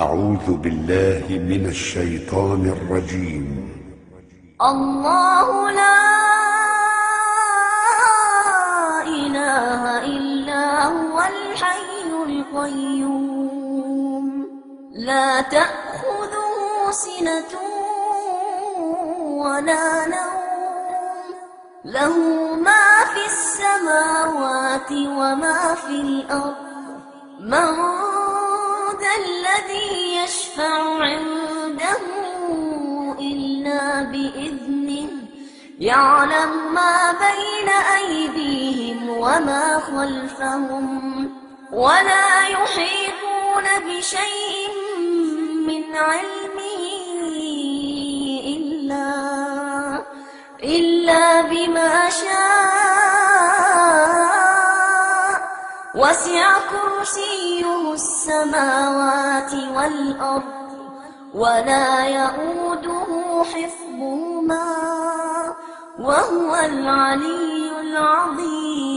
أعوذ بالله من الشيطان الرجيم. الله لا إله إلا هو الحي القيوم لا تأخذه سنة ولا نوم له ما في السماوات وما في الأرض من ذا الذي يشفع عنده إلا بإذنه يعلم ما بين أيديهم وما خلفهم ولا يحيطون بشيء من علمه إلا بما شاء وسع كرسيه السماوات والأرض ولا يئوده حفظهما وهو العلي العظيم.